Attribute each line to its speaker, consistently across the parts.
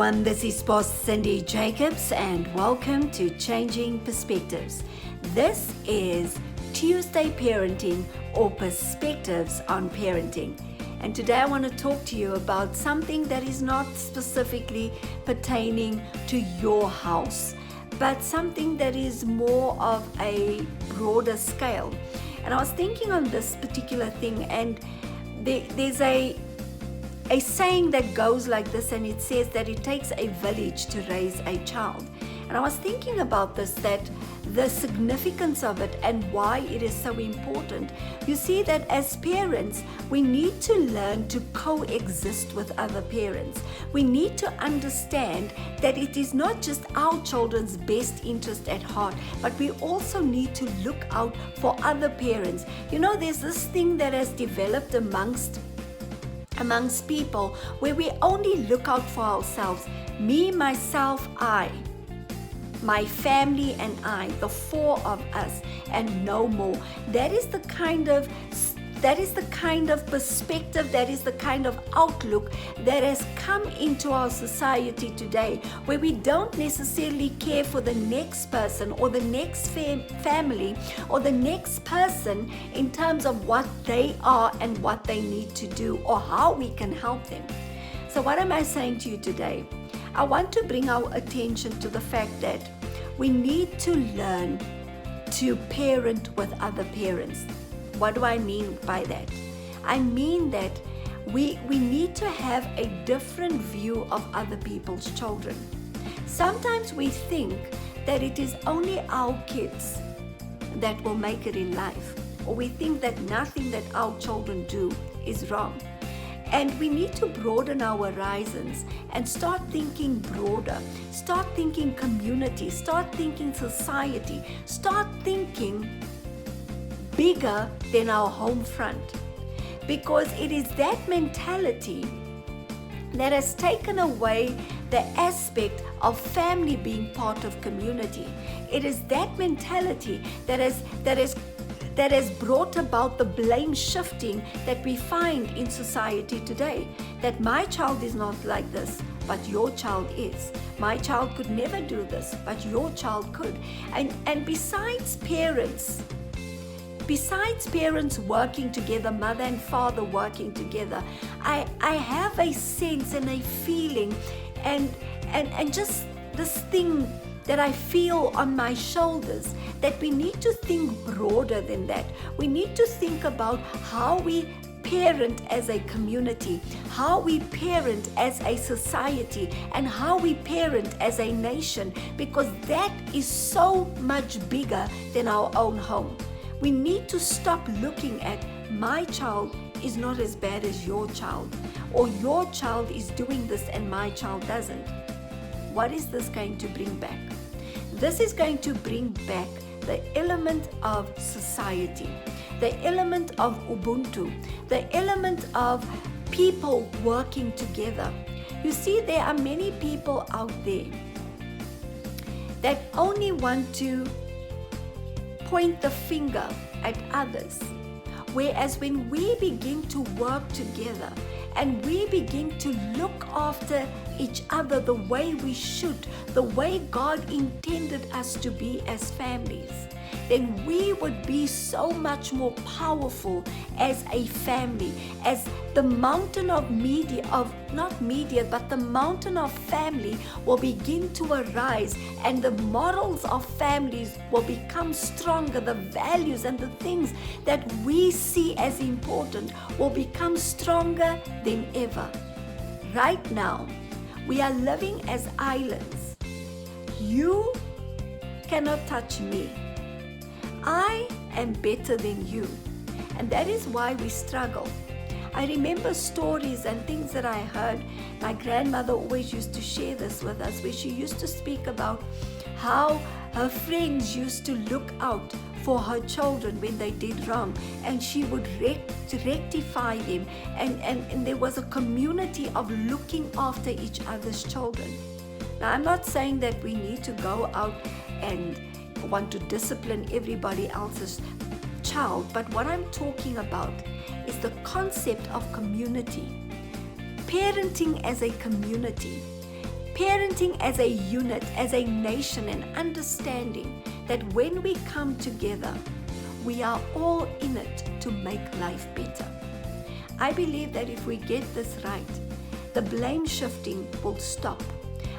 Speaker 1: everyone, this is Pastor Cindy Jacobs and welcome to Changing Perspectives. This is Tuesday Parenting or Perspectives on Parenting. And today I want to talk to you about something that is not specifically pertaining to your house, but something that is more of a broader scale. And I was thinking on this particular thing, and there's a saying that goes like this, and it says that it takes a village to raise a child. And I was thinking about this, that the significance of it and why it is so important. You see that as parents, we need to learn to coexist with other parents. We need to understand that it is not just our children's best interest at heart, but we also need to look out for other parents. You know, there's this thing that has developed amongst people where we only look out for ourselves. Me, myself, I, my family and I, the four of us and no more. That is the kind of perspective, that is the kind of outlook that has come into our society today, where we don't necessarily care for the next person or the next family or the next person in terms of what they are and what they need to do or how we can help them. So what am I saying to you today? I want to bring our attention to the fact that we need to learn to parent with other parents. What do I mean by that? I mean that we need to have a different view of other people's children. Sometimes we think that it is only our kids that will make it in life, or we think that nothing that our children do is wrong. And we need to broaden our horizons and start thinking broader, start thinking community, start thinking society, start thinking bigger than our home front, because it is that mentality that has taken away the aspect of family being part of community. It is that mentality that has brought about the blame shifting that we find in society today, that my child is not like this, but your child is. My child could never do this, but your child could. And besides parents working together, mother and father working together, I have a sense and a feeling and just this thing that I feel on my shoulders, that we need to think broader than that. We need to think about how we parent as a community, how we parent as a society, and how we parent as a nation, because that is so much bigger than our own home. We need to stop looking at my child is not as bad as your child, or your child is doing this and my child doesn't. What is this going to bring back? This is going to bring back the element of society, the element of Ubuntu, the element of people working together. You see, there are many people out there that only want to point the finger at others. Whereas when we begin to work together and we begin to look after each other the way we should, the way God intended us to be as families, then we would be so much more powerful as a family, as the mountain of the mountain of family will begin to arise, and the models of families will become stronger. The values and the things that we see as important will become stronger than ever. Right now, we are living as islands. You cannot touch me. I am better than you. And that is why we struggle. I remember stories and things that I heard. My grandmother always used to share this with us, where she used to speak about how her friends used to look out for her children when they did wrong, and she would rectify them, and there was a community of looking after each other's children. Now, I'm not saying that we need to go out and want to discipline everybody else's child, but what I'm talking about is the concept of community. Parenting as a community. Parenting as a unit, as a nation, and understanding that when we come together, we are all in it to make life better. I believe that if we get this right, the blame shifting will stop.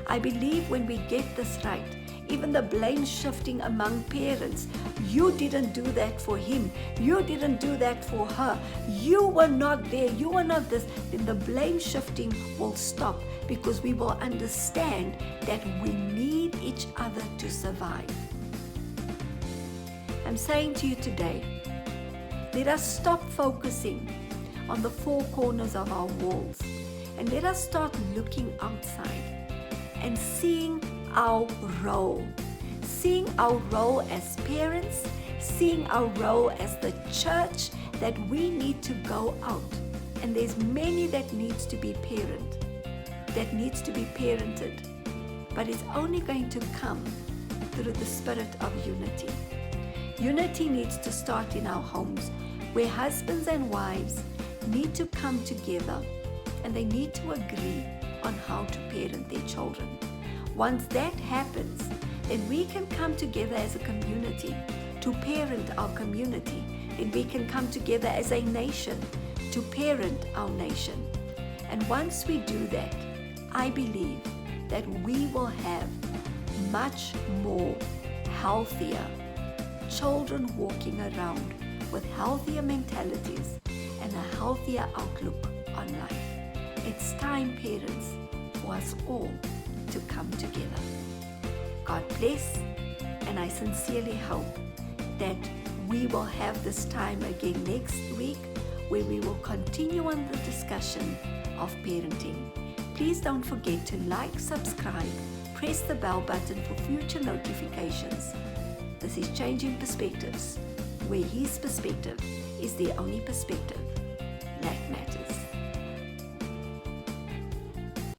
Speaker 1: I believe when we get this right, even the blame shifting among parents, you didn't do that for him, you didn't do that for her, you were not there, you were not this, then the blame shifting will stop, because we will understand that we need each other to survive. I'm saying to you today, let us stop focusing on the four corners of our walls, and let us start looking outside and seeing our role as parents, seeing our role as the church, that we need to go out, and there's many that needs to be parented, but it's only going to come through the spirit of unity. Unity needs to start in our homes, where husbands and wives need to come together and they need to agree on how to parent their children. Once that happens, then we can come together as a community to parent our community. Then we can come together as a nation to parent our nation. And once we do that, I believe that we will have much more healthier children walking around with healthier mentalities and a healthier outlook on life. It's time, parents, for us all to come together. God bless, and I sincerely hope that we will have this time again next week, where we will continue on the discussion of parenting. Please don't forget to like, subscribe, press the bell button for future notifications. This is Changing Perspectives, where his perspective is the only perspective that matters.